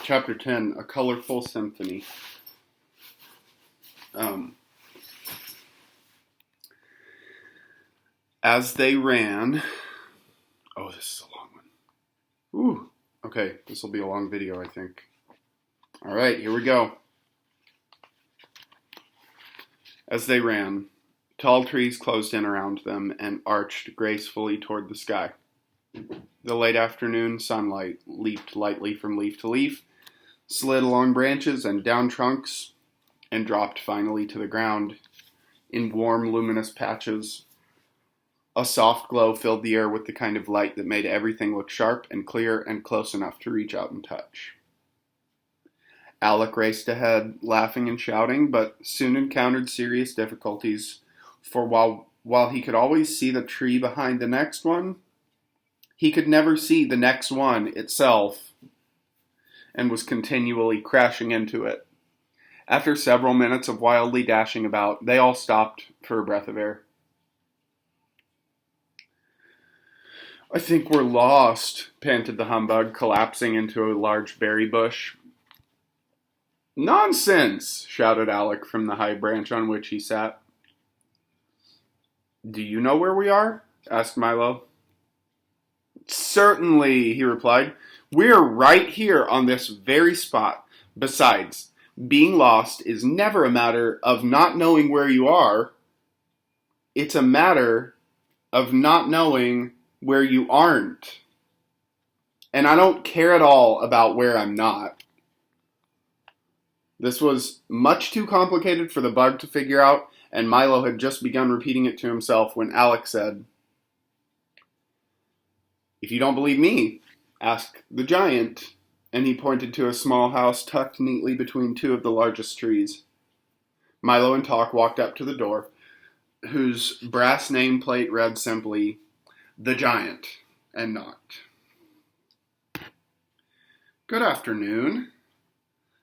Chapter 10, A Colorful Symphony. As they ran... Oh, this is a long one. Ooh, okay, this will be a long video, I think. Alright, here we go. As they ran, tall trees closed in around them and arched gracefully toward the sky. The late afternoon sunlight leaped lightly from leaf to leaf, slid along branches and down trunks, and dropped finally to the ground in warm, luminous patches. A soft glow filled the air with the kind of light that made everything look sharp and clear and close enough to reach out and touch. Alec raced ahead, laughing and shouting, but soon encountered serious difficulties, for while he could always see the tree behind the next one, he could never see the next one itself, and was continually crashing into it. After several minutes of wildly dashing about, they all stopped for a breath of air. "I think we're lost," panted the humbug, collapsing into a large berry bush. "Nonsense!" shouted Alec from the high branch on which he sat. "Do you know where we are?" asked Milo. "Certainly," he replied. "We're right here on this very spot. Besides, being lost is never a matter of not knowing where you are. It's a matter of not knowing where you aren't. And I don't care at all about where I'm not." This was much too complicated for the bug to figure out, and Milo had just begun repeating it to himself when Alec said, "If you don't believe me, ask the giant," and he pointed to a small house tucked neatly between two of the largest trees. Milo and Talk walked up to the door, whose brass nameplate read simply, "The Giant," and knocked. "Good afternoon,"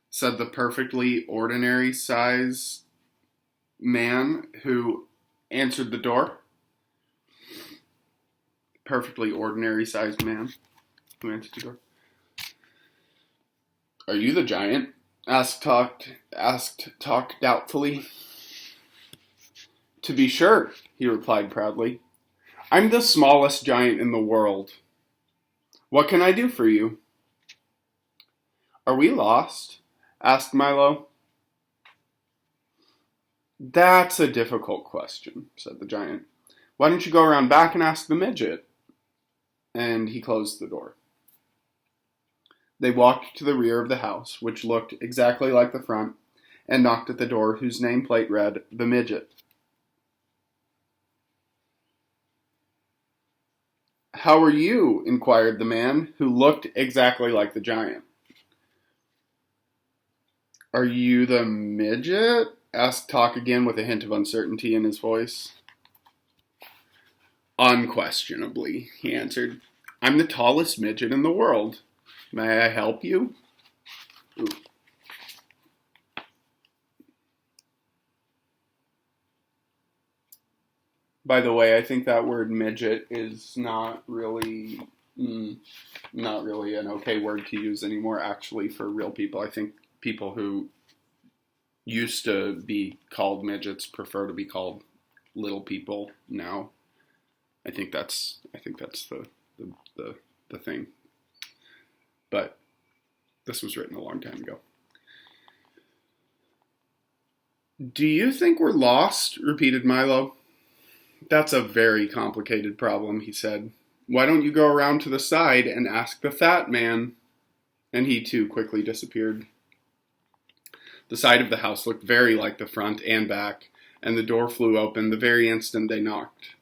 said the perfectly ordinary size man who answered the door. Perfectly ordinary sized man who answered the door. "Are you the giant?" asked Talk doubtfully. "To be sure," he replied proudly. "I'm the smallest giant in the world. What can I do for you?" "Are we lost?" asked Milo. "That's a difficult question," said the giant. "Why don't you go around back and ask the midget?" And he closed the door. They walked to the rear of the house, which looked exactly like the front, and knocked at the door whose nameplate read, "The Midget." "How are you?" inquired the man, who looked exactly like the giant. "Are you the midget?" asked Talk again with a hint of uncertainty in his voice. "Unquestionably," he answered. "I'm the tallest midget in the world. May I help you?" Ooh. By the way, I think that word midget is not really an okay word to use anymore, actually, for real people. I think people who used to be called midgets prefer to be called little people now. I think that's the thing. But this was written a long time ago. "Do you think we're lost?" repeated Milo. "That's a very complicated problem," he said. "Why don't you go around to the side and ask the fat man?" And he too quickly disappeared. The side of the house looked very like the front and back, and the door flew open the very instant they knocked.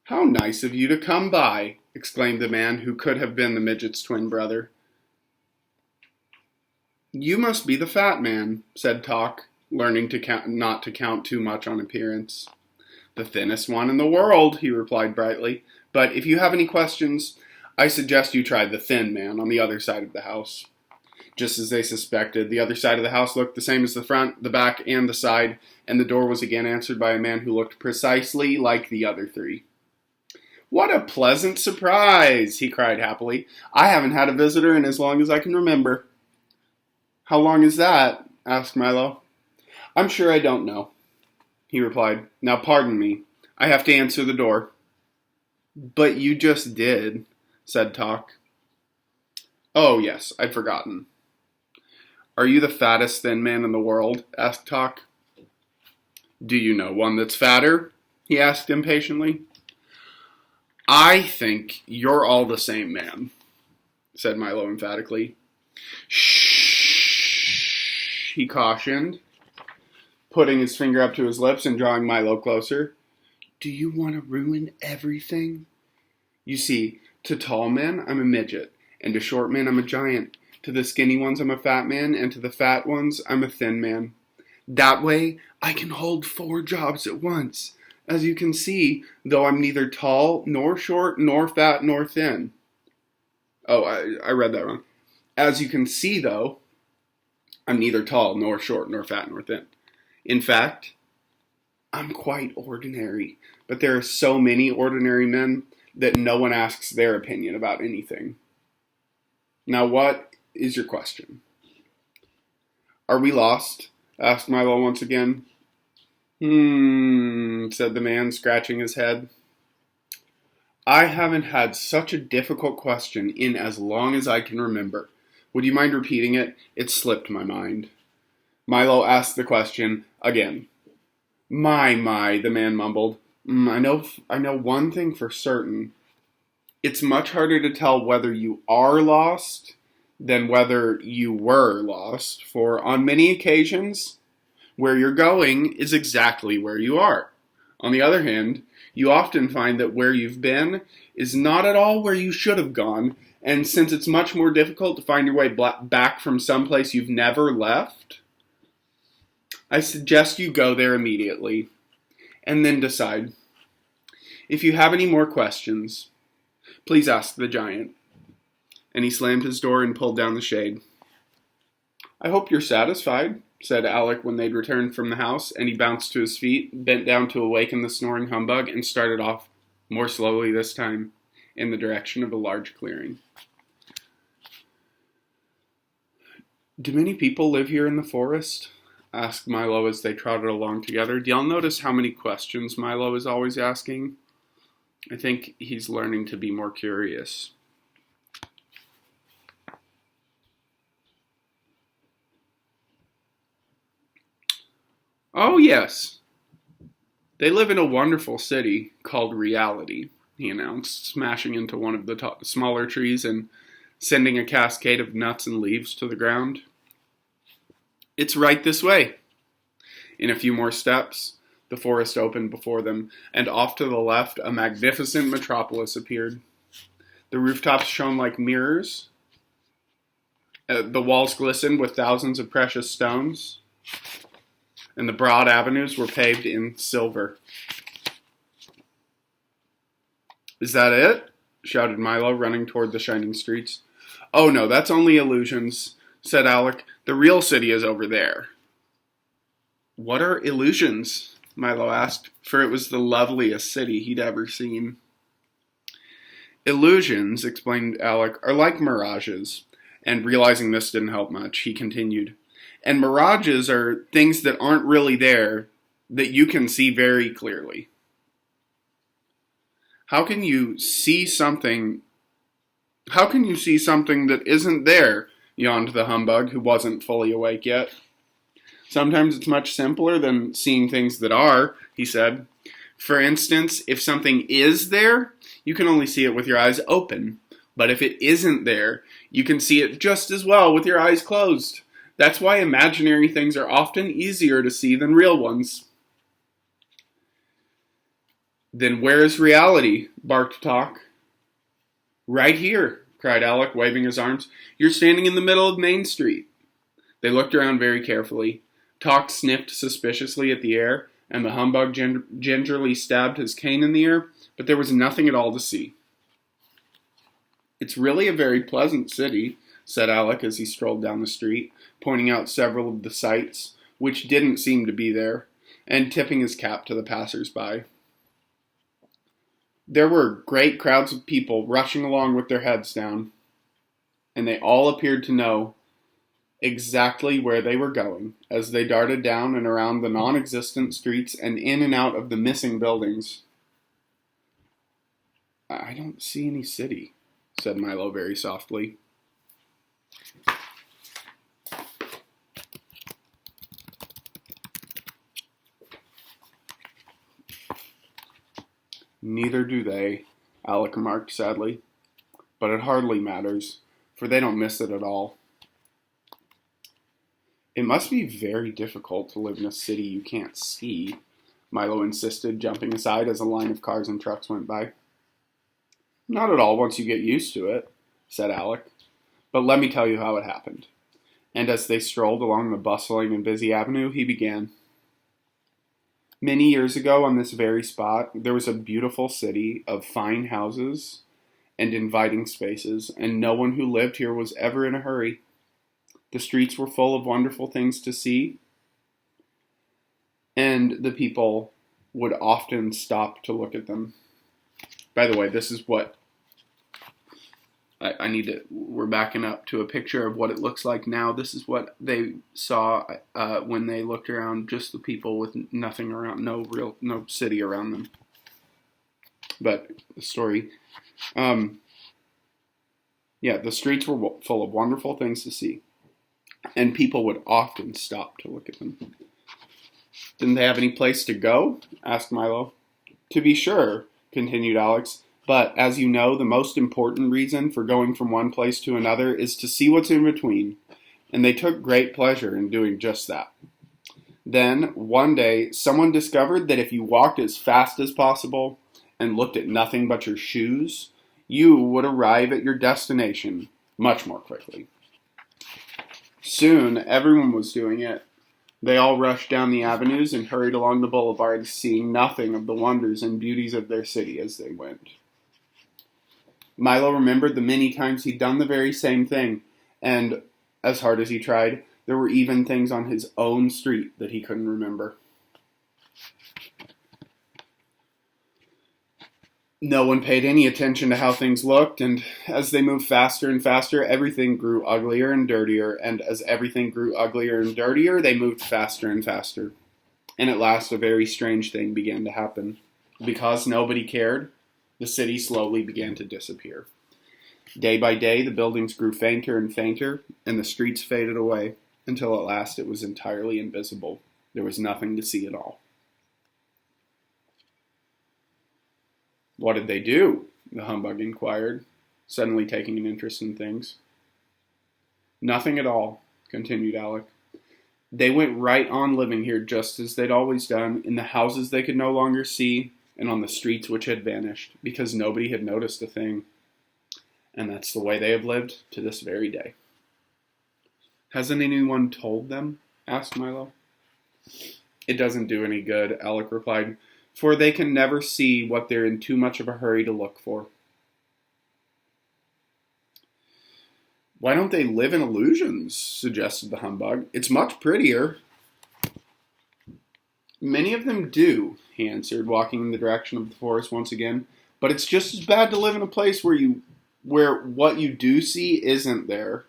"How nice of you to come by," exclaimed the man who could have been the midget's twin brother. "You must be the fat man," said Talk, learning not to count too much on appearance. "The thinnest one in the world," he replied brightly. "But if you have any questions, I suggest you try the thin man on the other side of the house." Just as they suspected, the other side of the house looked the same as the front, the back, and the side, and the door was again answered by a man who looked precisely like the other three. "What a pleasant surprise!" he cried happily. "I haven't had a visitor in as long as I can remember." How long is that? Asked Milo. I'm sure I don't know, he replied. Now pardon me. I have to answer the door. But you just did, said Talk. Oh, yes, I'd forgotten. Are you the fattest thin man in the world? Asked Talk. Do you know one that's fatter? He asked impatiently. I think you're all the same man, said Milo emphatically. Shh, he cautioned, putting his finger up to his lips and drawing Milo closer. Do you want to ruin everything? You see, to tall men, I'm a midget, and to short men, I'm a giant. To the skinny ones, I'm a fat man, and to the fat ones, I'm a thin man. That way, I can hold 4 jobs at once. As you can see, though I'm neither tall, nor short, nor fat, nor thin. Oh, I read that wrong. As you can see, though, I'm neither tall, nor short, nor fat, nor thin. In fact, I'm quite ordinary. But there are so many ordinary men that no one asks their opinion about anything. Now, what is your question? Are we lost? Asked Milo once again. Said the man, scratching his head. I haven't had such a difficult question in as long as I can remember. Would you mind repeating it? It slipped my mind. Milo asked the question again. My, the man mumbled. I know one thing for certain. It's much harder to tell whether you are lost than whether you were lost, for on many occasions, where you're going is exactly where you are. On the other hand, you often find that where you've been is not at all where you should have gone, and since it's much more difficult to find your way back from someplace you've never left, I suggest you go there immediately, and then decide. If you have any more questions, please ask the giant. And he slammed his door and pulled down the shade. I hope you're satisfied, said Alec when they'd returned from the house, and he bounced to his feet, bent down to awaken the snoring humbug, and started off, more slowly this time, in the direction of a large clearing. Do many people live here in the forest? Asked Milo as they trotted along together. Do y'all notice how many questions Milo is always asking? I think he's learning to be more curious. Oh, yes. They live in a wonderful city called Reality, he announced, smashing into one of the smaller trees and sending a cascade of nuts and leaves to the ground. It's right this way. In a few more steps, the forest opened before them, and off to the left, a magnificent metropolis appeared. The rooftops shone like mirrors. The walls glistened with thousands of precious stones, and the broad avenues were paved in silver. Is that it? Shouted Milo, running toward the shining streets. Oh no, that's only illusions, said Alec. The real city is over there. What are illusions? Milo asked, for it was the loveliest city he'd ever seen. Illusions, explained Alec, are like mirages. And realizing this didn't help much, he continued. And mirages are things that aren't really there that you can see very clearly. How can you see something that isn't there? Yawned the humbug, who wasn't fully awake yet. Sometimes it's much simpler than seeing things that are, he said. For instance, if something is there, you can only see it with your eyes open. But if it isn't there, you can see it just as well with your eyes closed. That's why imaginary things are often easier to see than real ones. Then where is reality? Barked Talk. Right here, cried Alec, waving his arms. You're standing in the middle of Main Street. They looked around very carefully. Talk sniffed suspiciously at the air, and the humbug gingerly stabbed his cane in the air, but there was nothing at all to see. It's really a very pleasant city, said Alec as he strolled down the street, pointing out several of the sights, which didn't seem to be there, and tipping his cap to the passers-by. There were great crowds of people rushing along with their heads down, and they all appeared to know exactly where they were going as they darted down and around the non-existent streets and in and out of the missing buildings. "I don't see any city," said Milo very softly. "Neither do they," Alec remarked sadly. "But it hardly matters, for they don't miss it at all." "It must be very difficult to live in a city you can't see," Milo insisted, jumping aside as a line of cars and trucks went by. "Not at all once you get used to it," said Alec. "But let me tell you how it happened." And as they strolled along the bustling and busy avenue, he began. "Many years ago on this very spot, there was a beautiful city of fine houses and inviting spaces, and no one who lived here was ever in a hurry. The streets were full of wonderful things to see, and the people would often stop to look at them." By the way, this is what I need to, we're backing up to a picture of what it looks like now. This is what they saw when they looked around, just the people with nothing around, no city around them. But the story, the streets were full of wonderful things to see, and people would often stop to look at them. "Didn't they have any place to go?" asked Milo. "To be sure," continued Alex. "But, as you know, the most important reason for going from one place to another is to see what's in between, and they took great pleasure in doing just that. Then, one day, someone discovered that if you walked as fast as possible and looked at nothing but your shoes, you would arrive at your destination much more quickly. Soon, everyone was doing it. They all rushed down the avenues and hurried along the boulevards, seeing nothing of the wonders and beauties of their city as they went." Milo remembered the many times he'd done the very same thing, and, as hard as he tried, there were even things on his own street that he couldn't remember. No one paid any attention to how things looked, and as they moved faster and faster, everything grew uglier and dirtier, and as everything grew uglier and dirtier, they moved faster and faster. And at last, a very strange thing began to happen. Because nobody cared, the city slowly began to disappear. Day by day, the buildings grew fainter and fainter, and the streets faded away, until at last it was entirely invisible. There was nothing to see at all. "What did they do?" the humbug inquired, suddenly taking an interest in things. "Nothing at all," continued Alec. "They went right on living here just as they'd always done, in the houses they could no longer see, and on the streets which had vanished, because nobody had noticed a thing. And that's the way they have lived to this very day." "Hasn't anyone told them?" asked Milo. "It doesn't do any good," Alec replied, "for they can never see what they're in too much of a hurry to look for." "Why don't they live in illusions?" suggested the humbug. "It's much prettier." "Many of them do," he answered, walking in the direction of the forest once again. "But it's just as bad to live in a place where what you do see isn't there,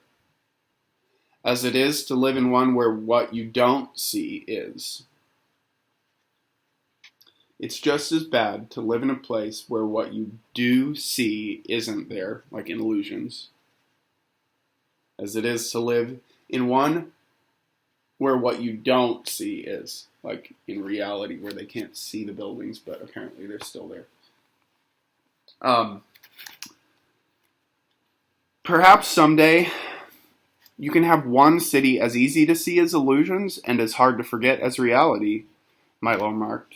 as it is to live in one where what you don't see is. It's just as bad to live in a place where what you do see isn't there, like in illusions, as it is to live in one where what you don't see is, like in reality, where they can't see the buildings, but apparently they're still there. Perhaps someday you can have one city as easy to see as illusions and as hard to forget as reality," Milo remarked.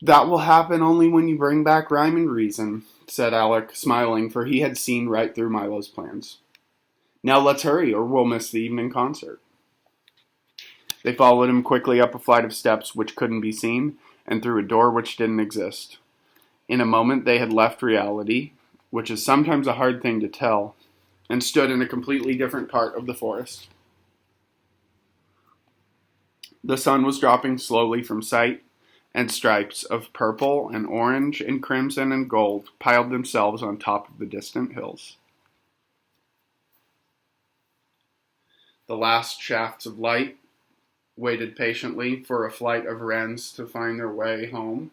"That will happen only when you bring back rhyme and reason," said Alec, smiling, for he had seen right through Milo's plans. "Now let's hurry, or we'll miss the evening concert." They followed him quickly up a flight of steps which couldn't be seen, and through a door which didn't exist. In a moment they had left reality, which is sometimes a hard thing to tell, and stood in a completely different part of the forest. The sun was dropping slowly from sight, and stripes of purple and orange and crimson and gold piled themselves on top of the distant hills. The last shafts of light waited patiently for a flight of wrens to find their way home,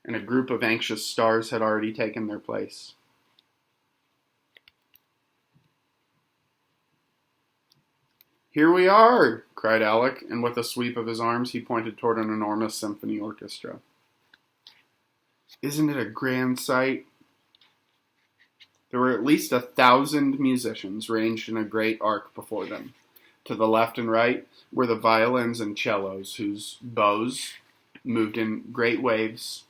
and a group of anxious stars had already taken their place. "Here we are!" cried Alec, and with a sweep of his arms he pointed toward an enormous symphony orchestra. "Isn't it a grand sight?" There were at least 1,000 musicians ranged in a great arc before them. To the left and right were the violins and cellos, whose bows moved in great waves,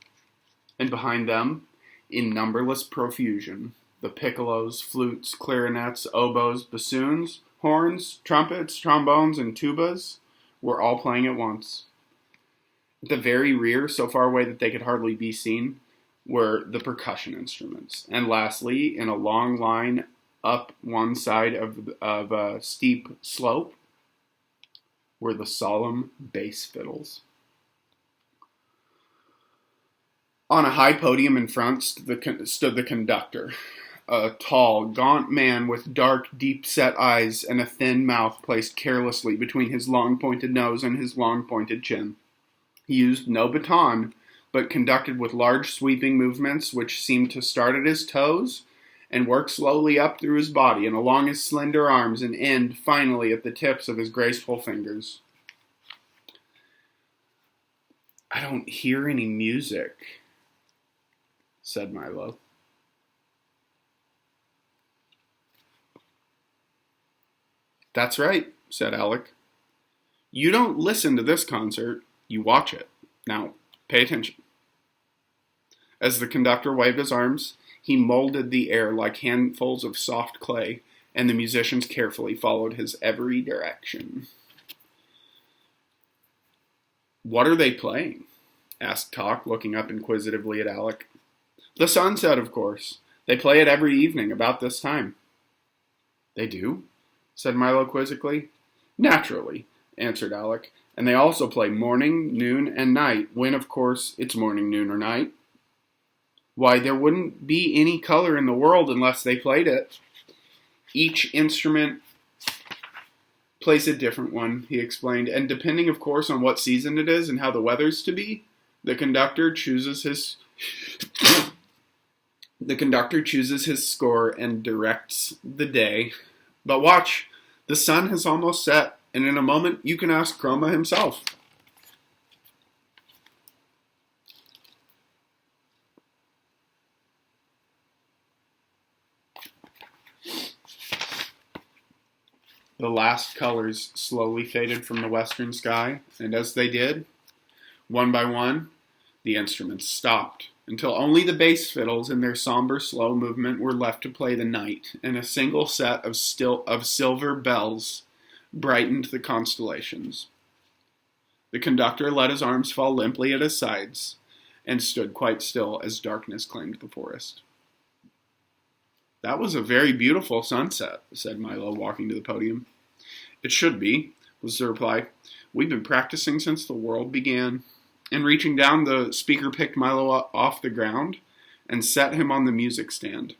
and behind them, in numberless profusion, the piccolos, flutes, clarinets, oboes, bassoons, horns, trumpets, trombones, and tubas were all playing at once. At the very rear, so far away that they could hardly be seen, were the percussion instruments. And lastly, in a long line up one side of a steep slope, were the solemn bass fiddles. On a high podium in front stood the conductor, a tall, gaunt man with dark, deep-set eyes and a thin mouth placed carelessly between his long-pointed nose and his long-pointed chin. He used no baton, but conducted with large sweeping movements which seemed to start at his toes and work slowly up through his body and along his slender arms and end finally at the tips of his graceful fingers. "I don't hear any music," said Milo. "That's right," said Alec. "You don't listen to this concert, you watch it. Now, pay attention." As the conductor waved his arms, he molded the air like handfuls of soft clay, and the musicians carefully followed his every direction. "What are they playing?" asked Tock, looking up inquisitively at Alec. "The Sunset, of course. They play it every evening about this time." "They do?" said Milo quizzically. "Naturally," answered Alec. "And they also play morning, noon, and night, when, of course, it's morning, noon, or night. Why, there wouldn't be any color in the world unless they played it. Each instrument plays a different one," he explained, "and depending, of course, on what season it is and how the weather's to be, the conductor chooses his score and directs the day. But watch, the sun has almost set, and in a moment you can ask Chroma himself." The last colors slowly faded from the western sky, and as they did, one by one, the instruments stopped, until only the bass fiddles in their somber, slow movement were left to play the night, and a single set of silver bells brightened the constellations. The conductor let his arms fall limply at his sides, and stood quite still as darkness claimed the forest. "That was a very beautiful sunset," said Milo, walking to the podium. "It should be," was the reply. "We've been practicing since the world began." And reaching down, the speaker picked Milo off the ground and set him on the music stand.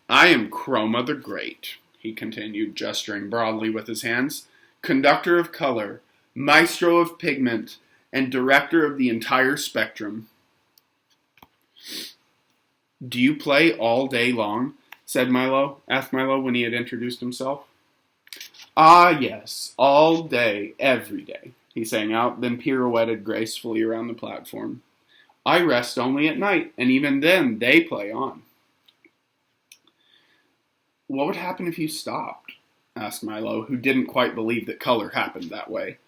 "I am Chroma the Great," he continued, gesturing broadly with his hands, "conductor of color, maestro of pigment, and director of the entire spectrum." "Do you play all day long?" asked Milo when he had introduced himself. "Ah, yes, all day, every day," he sang out, then pirouetted gracefully around the platform. "I rest only at night, and even then they play on." "What would happen if you stopped?" asked Milo, who didn't quite believe that color happened that way.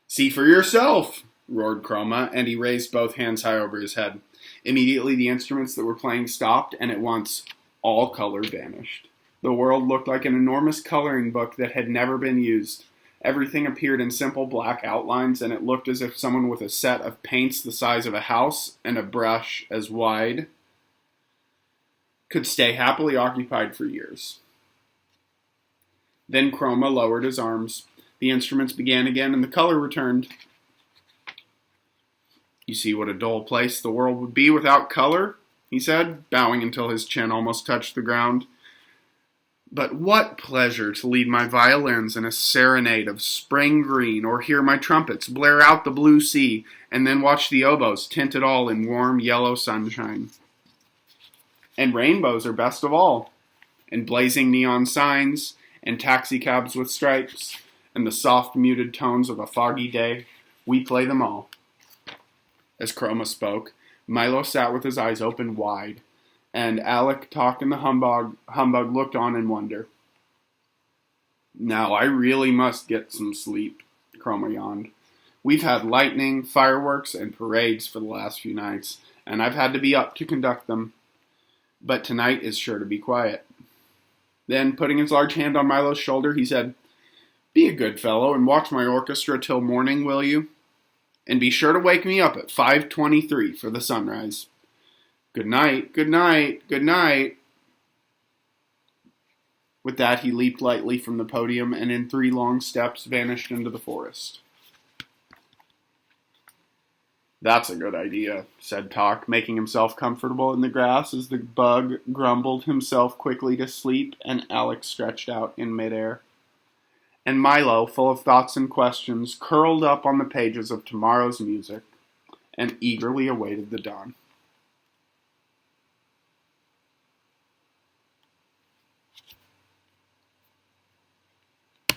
"See for yourself!" roared Chroma, and he raised both hands high over his head. Immediately the instruments that were playing stopped, and at once all color vanished. The world looked like an enormous coloring book that had never been used. Everything appeared in simple black outlines, and it looked as if someone with a set of paints the size of a house and a brush as wide could stay happily occupied for years. Then Chroma lowered his arms. The instruments began again, and the color returned. "You see what a dull place the world would be without color?" he said, bowing until his chin almost touched the ground. But what pleasure to lead my violins in a serenade of spring green, or hear my trumpets blare out the blue sea, and then watch the oboes tint it all in warm yellow sunshine. And rainbows are best of all, and blazing neon signs, and taxicabs with stripes, and the soft muted tones of a foggy day, we play them all. As Chroma spoke, Milo sat with his eyes open wide, and Alec, Talk, and the humbug looked on in wonder. Now I really must get some sleep, Chroma yawned. We've had lightning, fireworks, and parades for the last few nights, and I've had to be up to conduct them. But tonight is sure to be quiet. Then, putting his large hand on Milo's shoulder, he said, "Be a good fellow and watch my orchestra till morning, will you? And be sure to wake me up at 5:23 for the sunrise. Good night, good night, good night." With that, he leaped lightly from the podium and in 3 long steps vanished into the forest. "That's a good idea," said Talk, making himself comfortable in the grass as the bug grumbled himself quickly to sleep and Alex stretched out in midair. And Milo, full of thoughts and questions, curled up on the pages of tomorrow's music and eagerly awaited the dawn.